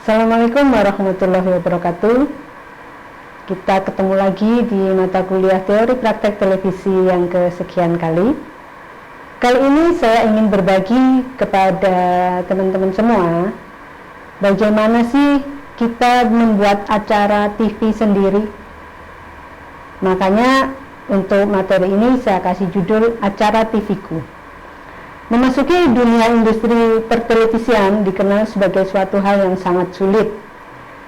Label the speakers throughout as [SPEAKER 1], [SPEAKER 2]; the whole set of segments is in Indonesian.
[SPEAKER 1] Assalamualaikum warahmatullahi wabarakatuh. Kita ketemu lagi di mata kuliah teori praktek televisi yang kesekian kali. Kali ini saya ingin berbagi kepada teman-teman semua bagaimana sih kita membuat acara TV sendiri. Makanya untuk materi ini saya kasih judul Acara TV-ku. Memasuki dunia industri pertelevisian dikenal sebagai suatu hal yang sangat sulit.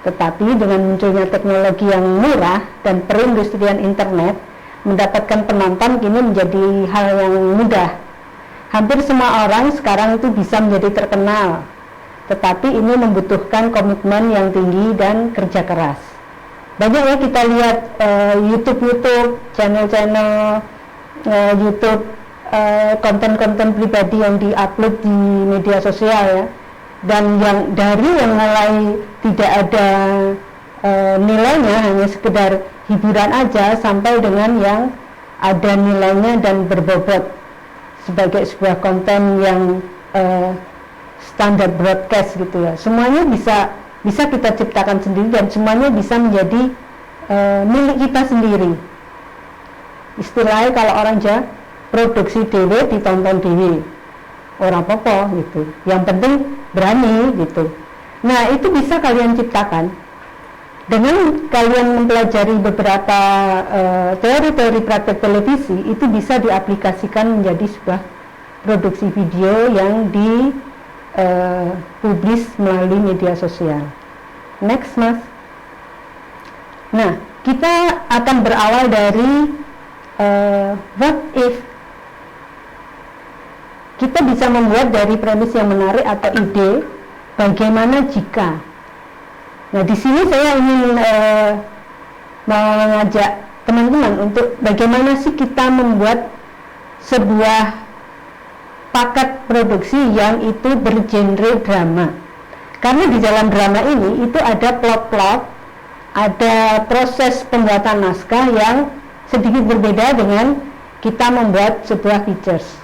[SPEAKER 1] Tetapi dengan munculnya teknologi yang murah dan perindustrian internet, mendapatkan penonton kini menjadi hal yang mudah. Hampir semua orang sekarang itu bisa menjadi terkenal. Tetapi ini membutuhkan komitmen yang tinggi dan kerja keras. Banyak ya kita lihat YouTube, channel-channel YouTube, konten-konten pribadi yang diupload di media sosial ya, dan yang mulai tidak ada nilainya, hanya sekedar hiburan aja, sampai dengan yang ada nilainya dan berbobot sebagai sebuah konten yang standar broadcast gitu ya. Semuanya bisa kita ciptakan sendiri dan semuanya bisa menjadi milik kita sendiri. Istilahnya kalau orang Jawa, produksi dewe ditonton dewe, orang apa gitu, yang penting berani gitu. Nah, itu bisa kalian ciptakan dengan kalian mempelajari beberapa teori-teori praktek televisi. Itu bisa diaplikasikan menjadi sebuah produksi video yang dipublis melalui media sosial. Next, Mas. Nah, kita akan berawal dari what if. Kita bisa membuat dari premis yang menarik atau ide, bagaimana jika. Nah, di sini saya ingin mengajak teman-teman untuk bagaimana sih kita membuat sebuah paket produksi yang itu bergenre drama. Karena di dalam drama ini itu ada plot-plot, ada proses pembuatan naskah yang sedikit berbeda dengan kita membuat sebuah features.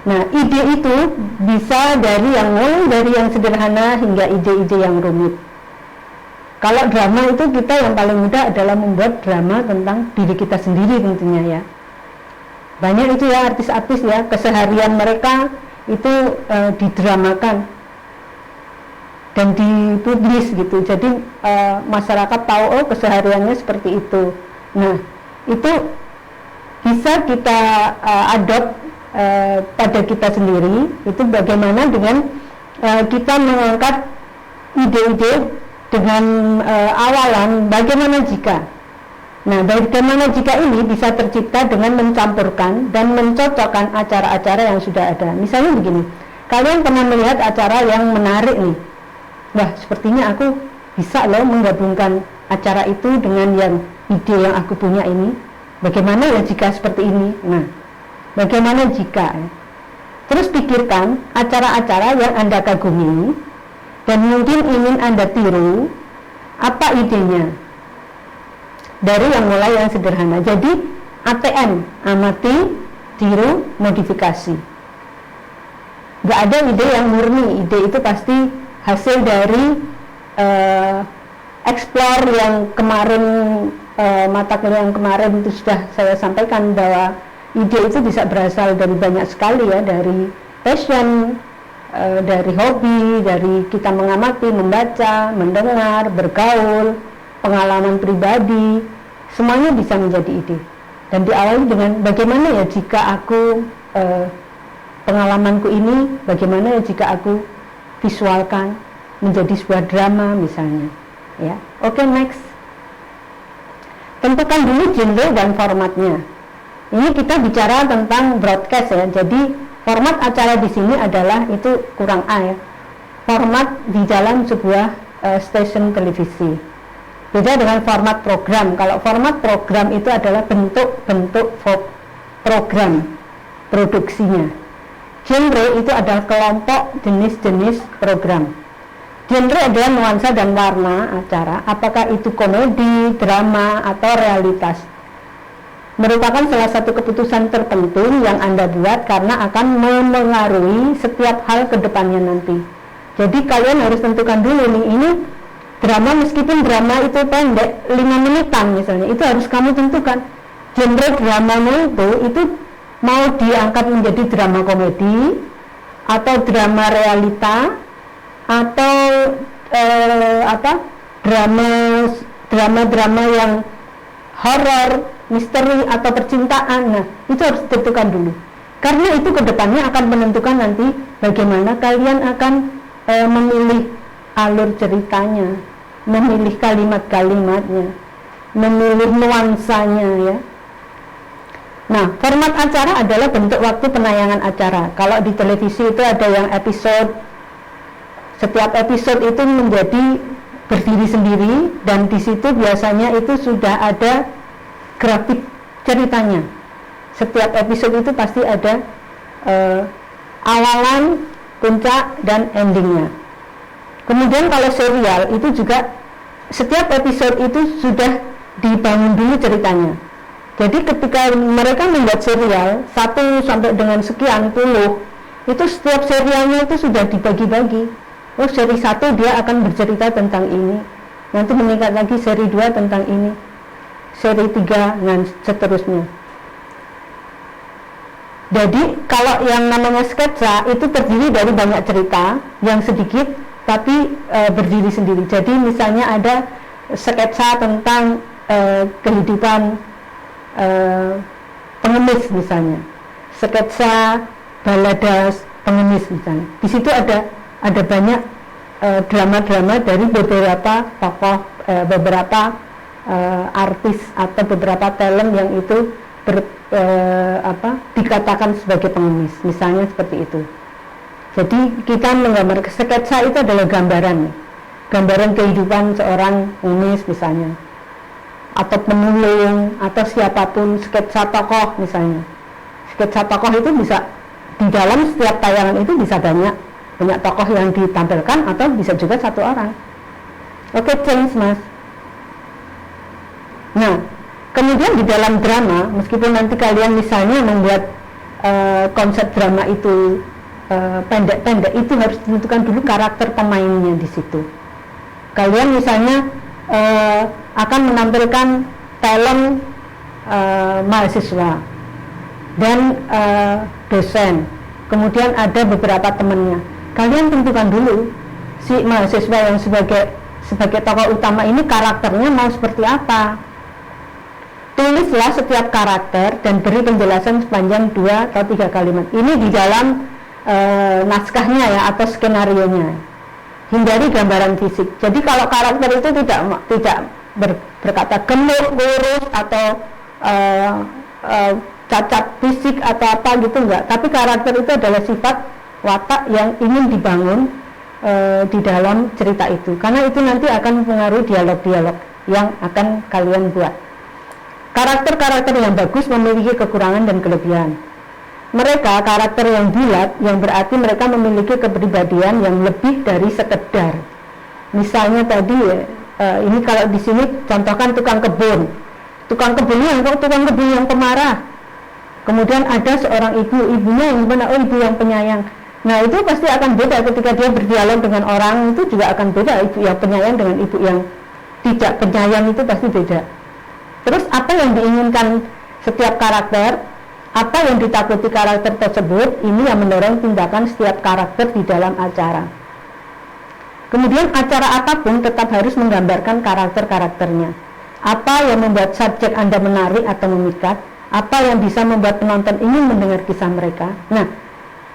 [SPEAKER 1] Nah, ide itu bisa dari yang sederhana hingga ide-ide yang rumit. Kalau drama itu kita yang paling mudah adalah membuat drama tentang diri kita sendiri tentunya ya. Banyak itu ya artis-artis ya, keseharian mereka itu didramakan dan dipublis gitu. Jadi masyarakat tahu oh kesehariannya seperti itu. Nah, itu bisa kita adopt pada kita sendiri. Itu bagaimana dengan kita mengangkat ide-ide dengan awalan bagaimana jika. Nah, bagaimana jika ini bisa tercipta dengan mencampurkan dan mencocokkan acara-acara yang sudah ada. Misalnya begini, kalian pernah melihat acara yang menarik nih, wah sepertinya aku bisa loh menggabungkan acara itu dengan yang ide yang aku punya ini. Bagaimana ya jika seperti ini. Nah, bagaimana jika? Terus pikirkan acara-acara yang Anda kagumi dan mungkin ingin Anda tiru. Apa idenya? Dari yang mulai yang sederhana. Jadi ATM, amati, tiru, modifikasi. Gak ada ide yang murni. Ide itu pasti hasil dari explore yang kemarin, mata kuliah yang kemarin itu sudah saya sampaikan bahwa ide itu bisa berasal dari banyak sekali ya, dari passion, dari hobi, dari kita mengamati, membaca, mendengar, bergaul, pengalaman pribadi, semuanya bisa menjadi ide. Dan diawali dengan bagaimana ya jika aku pengalamanku ini, bagaimana ya jika aku visualkan menjadi sebuah drama misalnya. Ya, oke, next. Tentukan dulu genre dan formatnya. Ini kita bicara tentang broadcast ya. Jadi format acara di sini adalah itu kurang A ya. Format di dalam sebuah stasiun televisi. Beda dengan format program. Kalau format program itu adalah bentuk-bentuk program produksinya. Genre itu adalah kelompok jenis-jenis program. Genre adalah nuansa dan warna acara, apakah itu komedi, drama, atau realitas. Merupakan salah satu keputusan tertentu yang Anda buat karena akan memengaruhi setiap hal ke depannya nanti. Jadi kalian harus tentukan dulu nih, ini drama, meskipun drama itu pendek 5 menitan misalnya, itu harus kamu tentukan genre dramamu itu mau diangkat menjadi drama komedi atau drama realita atau drama yang horor, misteri atau percintaan. Nah, itu harus ditentukan dulu, karena itu kedepannya akan menentukan nanti bagaimana kalian akan memilih alur ceritanya, memilih kalimat-kalimatnya, memilih nuansanya ya. Nah, format acara adalah bentuk waktu penayangan acara. Kalau di televisi itu ada yang episode, setiap episode itu menjadi berdiri sendiri, dan di situ biasanya itu sudah ada grafik ceritanya. Setiap episode itu pasti ada awalan, puncak, dan endingnya. Kemudian kalau serial itu juga setiap episode itu sudah dibangun dulu ceritanya. Jadi ketika mereka membuat serial 1 sampai dengan sekian puluh, itu setiap serialnya itu sudah dibagi-bagi. Oh, seri 1 dia akan bercerita tentang ini, nanti meningkat lagi seri 2 tentang ini, seri 3 dan seterusnya. Jadi kalau yang namanya sketsa itu terdiri dari banyak cerita yang sedikit tapi berdiri sendiri. Jadi misalnya ada sketsa tentang kehidupan pengemis misalnya, sketsa baladas pengemis misalnya. Di situ ada banyak drama-drama dari beberapa tokoh, beberapa artis atau beberapa talent yang itu dikatakan sebagai pengemis, misalnya seperti itu. Jadi kita menggambar, sketsa itu adalah gambaran kehidupan seorang pengemis misalnya, atau pemulung, atau siapapun, sketsa tokoh misalnya. Sketsa tokoh itu bisa di dalam setiap tayangan itu bisa banyak tokoh yang ditampilkan, atau bisa juga satu orang. Oke, thanks mas. Nah, kemudian di dalam drama, meskipun nanti kalian misalnya membuat konsep drama itu pendek-pendek, itu harus ditentukan dulu karakter pemainnya di situ. Kalian misalnya akan menampilkan talent mahasiswa dan dosen, kemudian ada beberapa temannya. Kalian tentukan dulu si mahasiswa yang sebagai tokoh utama ini karakternya mau seperti apa. Tulislah setiap karakter dan beri penjelasan sepanjang 2 atau 3 kalimat. Ini di dalam naskahnya ya, atau skenarionya. Hindari gambaran fisik. Jadi kalau karakter itu tidak berkata gemuk, kurus, atau cacat fisik atau apa gitu, enggak. Tapi karakter itu adalah sifat watak yang ingin dibangun di dalam cerita itu, karena itu nanti akan mempengaruhi dialog-dialog yang akan kalian buat. Karakter-karakter yang bagus memiliki kekurangan dan kelebihan. Mereka karakter yang bulat, yang berarti mereka memiliki kepribadian yang lebih dari sekedar. Misalnya tadi ini kalau di sini contohkan tukang kebun yang pemarah. Kemudian ada seorang ibunya yang benar, ibu yang penyayang. Nah, itu pasti akan beda ketika dia berdialog dengan orang, itu juga akan beda. Ibu yang penyayang dengan ibu yang tidak penyayang itu pasti beda. Terus apa yang diinginkan setiap karakter, apa yang ditakuti karakter tersebut, ini yang mendorong tindakan setiap karakter di dalam acara. Kemudian acara apapun tetap harus menggambarkan karakter-karakternya. Apa yang membuat subjek Anda menarik atau memikat, apa yang bisa membuat penonton ingin mendengar kisah mereka. Nah,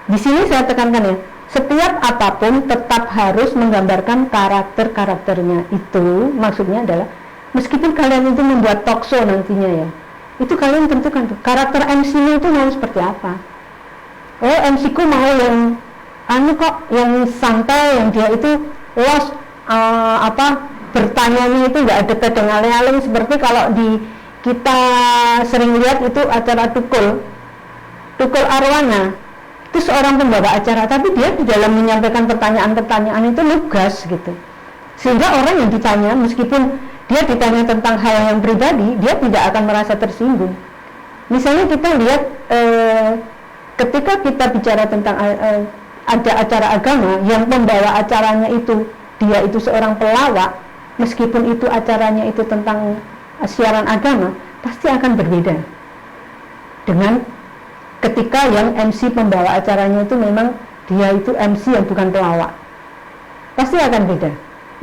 [SPEAKER 1] di sini saya tekankan ya, setiap apapun tetap harus menggambarkan karakter-karakternya. Itu maksudnya adalah meskipun kalian itu membuat talk show nantinya ya, itu kalian tentukan tuh karakter MC-nya itu mau seperti apa. Oh, MC-ku mau yang yang santai, yang dia itu bertanyanya itu nggak ada pedang-aling-aling seperti kalau kita sering lihat itu acara Tukul Arwana. Itu seorang pembawa acara, tapi dia di dalam menyampaikan pertanyaan-pertanyaan itu lugas gitu, sehingga orang yang ditanya, meskipun dia ditanya tentang hal yang pribadi, dia tidak akan merasa tersinggung. Misalnya kita lihat ketika kita bicara tentang ada acara agama yang pembawa acaranya itu dia itu seorang pelawak, meskipun itu acaranya itu tentang siaran agama, pasti akan berbeda dengan ketika yang MC pembawa acaranya itu memang dia itu MC yang bukan pelawak. Pasti akan beda,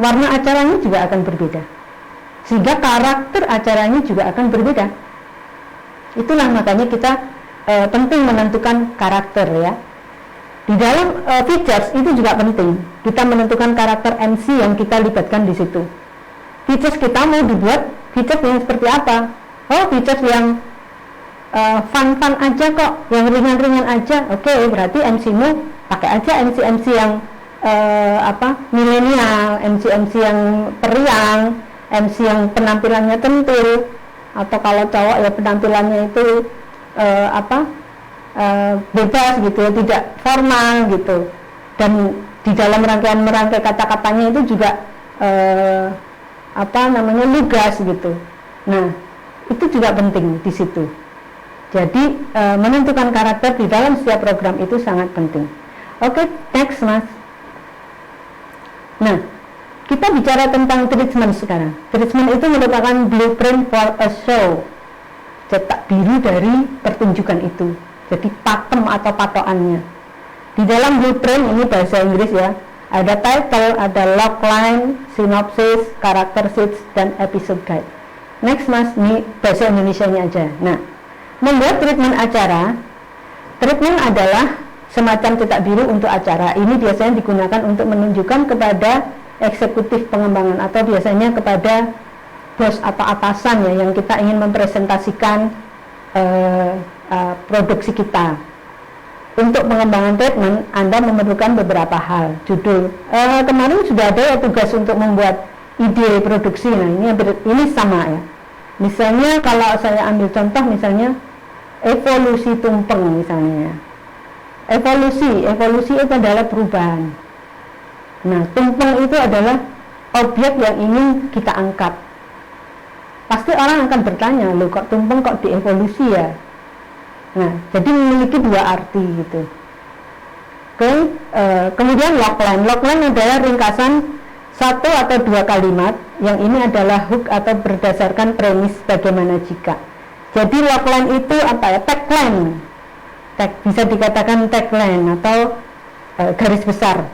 [SPEAKER 1] warna acaranya juga akan berbeda, sehingga karakter acaranya juga akan berbeda. Itulah makanya kita penting menentukan karakter ya. Di dalam features itu juga penting, kita menentukan karakter MC yang kita libatkan di situ. Features kita mau dibuat features yang seperti apa? Oh, features yang fun-fun aja kok, yang ringan-ringan aja. Oke, berarti MC-mu pakai aja MC-MC yang milenial, MC-MC yang periang, MC yang penampilannya tentu, atau kalau cowok ya penampilannya itu bebas gitu ya, tidak formal gitu. Dan di dalam rangkaian merangkai kata-katanya itu juga lugas gitu. Nah, itu juga penting di situ. Jadi menentukan karakter di dalam setiap program itu sangat penting. Oke, next Mas. Nah, kita bicara tentang treatment sekarang. Treatment itu merupakan blueprint for a show, cetak biru dari pertunjukan itu. Jadi pakem atau patokannya. Di dalam blueprint ini bahasa Inggris ya, ada title, ada logline, synopsis, character sheets, dan episode guide. Next Mas, ini bahasa Indonesianya aja. Nah, membuat treatment acara, treatment adalah semacam cetak biru untuk acara. Ini biasanya digunakan untuk menunjukkan kepada eksekutif pengembangan atau biasanya kepada bos atau atasan ya, yang kita ingin mempresentasikan produksi kita. Untuk pengembangan treatment, Anda memerlukan beberapa hal. Judul, kemarin sudah ada ya tugas untuk membuat ide produksi. Nah, ini sama ya. Misalnya kalau saya ambil contoh, misalnya evolusi tumpeng misalnya. Evolusi itu adalah perubahan. Nah, tumpeng itu adalah objek yang ingin kita angkat. Pasti orang akan bertanya, loh kok tumpeng kok dievolusi ya? Nah, jadi memiliki dua arti gitu. Oke, kemudian logline. Logline adalah ringkasan satu atau dua kalimat, yang ini adalah hook atau berdasarkan premis bagaimana jika. Jadi logline itu apa ya? Tagline. Bisa dikatakan tagline atau garis besar.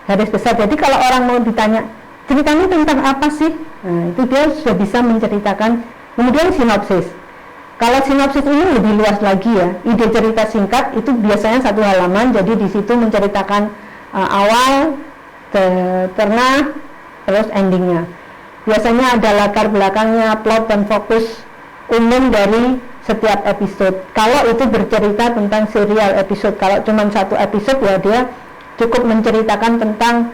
[SPEAKER 1] Garis besar. Jadi kalau orang mau ditanya ceritanya tentang apa sih? Nah, itu dia sudah bisa menceritakan. Kemudian sinopsis. Kalau sinopsis ini lebih luas lagi ya. Ide cerita singkat itu biasanya satu halaman. Jadi di situ menceritakan awal, tengah, terus endingnya. Biasanya ada latar belakangnya, plot dan fokus umum dari setiap episode. Kalau itu bercerita tentang serial episode, kalau cuma satu episode ya dia cukup menceritakan tentang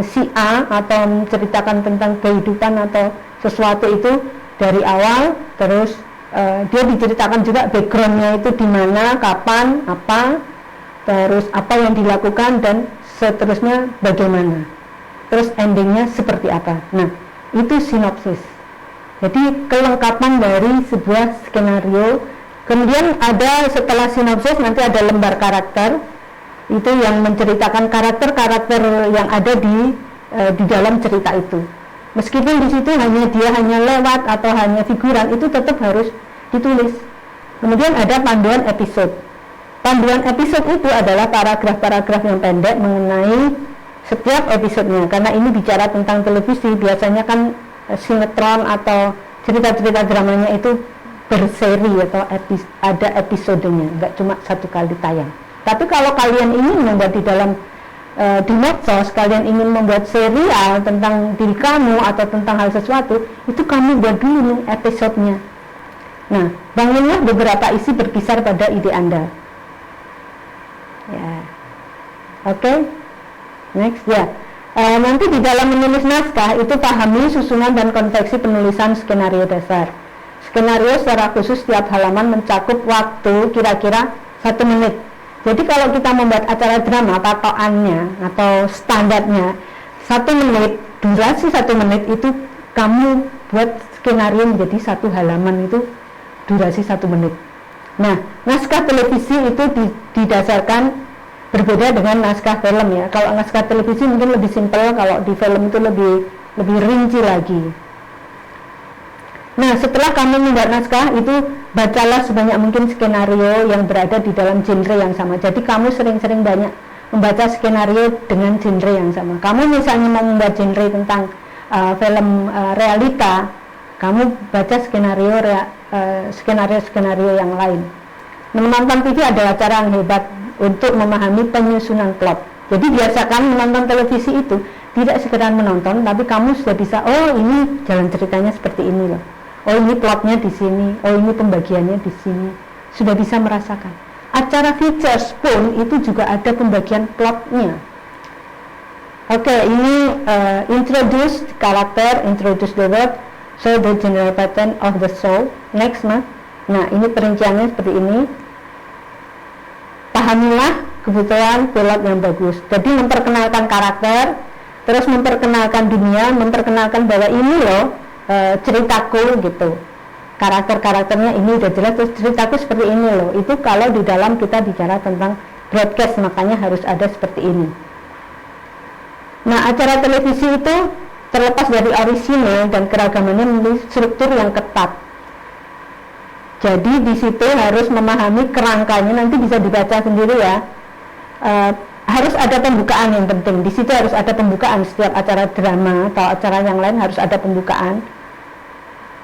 [SPEAKER 1] si A atau menceritakan tentang kehidupan atau sesuatu itu dari awal, terus dia diceritakan juga backgroundnya itu di mana, kapan, apa, terus apa yang dilakukan dan seterusnya bagaimana, terus endingnya seperti apa. Nah, itu sinopsis. Jadi kelengkapan dari sebuah skenario. Kemudian ada setelah sinopsis nanti ada lembar karakter, itu yang menceritakan karakter-karakter yang ada di dalam cerita itu. Meskipun di situ dia hanya lewat atau hanya figuran, itu tetap harus ditulis. Kemudian ada panduan episode. Panduan episode itu adalah paragraf-paragraf yang pendek mengenai setiap episodenya. Karena ini bicara tentang televisi, biasanya kan sinetron atau cerita-cerita dramanya itu berseri atau ada episodenya, nggak cuma satu kali tayang. Tapi kalau kalian ingin membuat di medsos, kalian ingin membuat serial tentang diri kamu atau tentang hal sesuatu, itu kamu buat dulu episodenya. Nah, bangunlah beberapa isi berkisar pada ide Anda. Ya, oke. Next ya. Nanti di dalam menulis naskah itu pahami susunan dan konveksi penulisan skenario dasar. Skenario secara khusus setiap halaman mencakup waktu kira-kira 1 menit. Jadi kalau kita membuat acara drama, patokannya atau standarnya 1 menit, durasi 1 menit itu kamu buat skenario menjadi 1 halaman itu durasi 1 menit. Nah, naskah televisi itu didasarkan Berbeda dengan naskah film ya. Kalau naskah televisi mungkin lebih simpel, kalau di film itu lebih rinci lagi. Nah, setelah kamu membuat naskah itu, bacalah sebanyak mungkin skenario yang berada di dalam genre yang sama. Jadi kamu sering-sering banyak membaca skenario dengan genre yang sama. Kamu misalnya mau membuat genre tentang film realita, kamu baca skenario yang lain. Menonton TV adalah cara yang hebat untuk memahami penyusunan plot. Jadi biasakan menonton televisi itu tidak sekedar menonton, tapi kamu sudah bisa, oh ini jalan ceritanya seperti ini loh, oh ini plotnya di sini, oh ini pembagiannya di sini, sudah bisa merasakan. Acara features pun itu juga ada pembagian plotnya. Oke, ini introduce karakter, introduce the world, show the general pattern of the show. Next, Mas. Nah, ini perinciannya seperti ini. Pahamilah kebutuhan pilot yang bagus. Jadi memperkenalkan karakter, terus memperkenalkan dunia, memperkenalkan bahwa ini loh ceritaku gitu. Karakter-karakternya ini udah jelas, terus ceritaku seperti ini loh. Itu kalau di dalam kita bicara tentang broadcast, makanya harus ada seperti ini. Nah, acara televisi itu terlepas dari orisinil dan keragamannya memiliki struktur yang ketat. Jadi di situ harus memahami kerangkanya, nanti bisa dibaca sendiri ya. Harus ada pembukaan yang penting. Di situ harus ada pembukaan. Setiap acara drama atau acara yang lain harus ada pembukaan.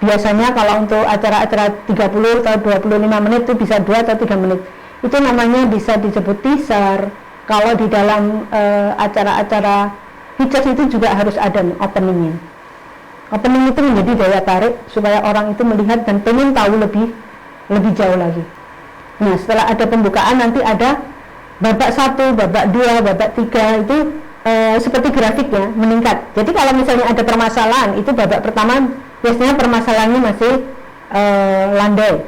[SPEAKER 1] Biasanya kalau untuk acara-acara 30 atau 25 menit itu bisa 2 atau 3 menit. Itu namanya bisa disebut teaser. Kalau di dalam acara-acara features itu juga harus ada openingnya. Opening itu menjadi daya tarik supaya orang itu melihat dan pengen tahu lebih jauh lagi. Nah, setelah ada pembukaan nanti ada babak 1, babak 2, babak 3 itu seperti grafik ya, meningkat. Jadi kalau misalnya ada permasalahan, itu babak pertama biasanya permasalahannya masih landai.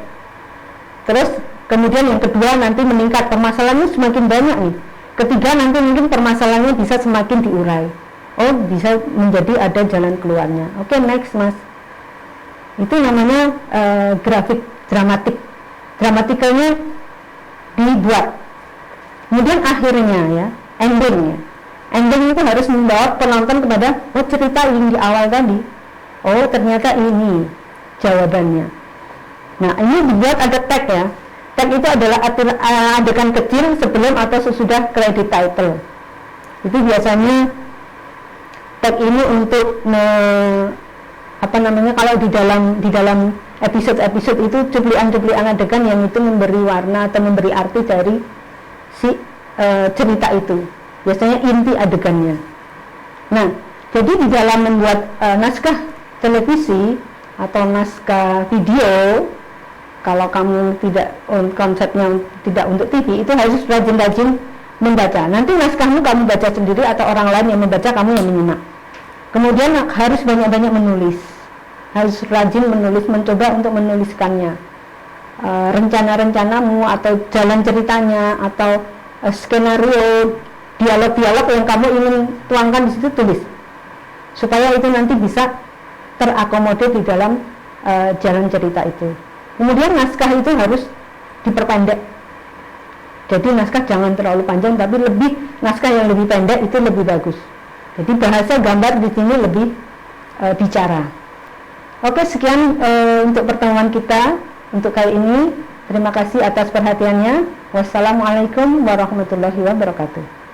[SPEAKER 1] Terus kemudian yang kedua nanti meningkat, permasalahannya semakin banyak nih. Ketiga nanti mungkin permasalahannya bisa semakin diurai. Oh, bisa menjadi ada jalan keluarnya. Oke, next, Mas. Itu namanya grafik dramatik. Dramatikalnya dibuat. Kemudian akhirnya ya, endingnya. Ending itu harus membawa penonton kepada cerita yang di awal tadi. Oh, ternyata ini jawabannya. Nah, ini dibuat ada tag ya. Tag itu adalah adegan kecil sebelum atau sesudah credit title. Itu biasanya tag ini untuk kalau di dalam episode itu cuplikan adegan yang itu memberi warna atau memberi arti dari si cerita itu. Biasanya inti adegannya. Nah, jadi di dalam membuat naskah televisi atau naskah video, kalau kamu tidak konsepnya tidak untuk TV, itu harus rajin-rajin membaca. Nanti naskahmu kamu baca sendiri atau orang lain yang membaca, kamu yang menyimak. Kemudian harus banyak-banyak menulis, harus rajin menulis, mencoba untuk menuliskannya, rencana-rencanamu atau jalan ceritanya atau skenario, dialog-dialog yang kamu ingin tuangkan di situ, tulis supaya itu nanti bisa terakomodir di dalam jalan cerita itu. Kemudian naskah itu harus diperpendek. Jadi naskah jangan terlalu panjang, tapi naskah yang lebih pendek itu lebih bagus. Jadi bahasa gambar di sini lebih bicara. Oke, sekian untuk pertemuan kita untuk kali ini. Terima kasih atas perhatiannya. Wassalamualaikum warahmatullahi wabarakatuh.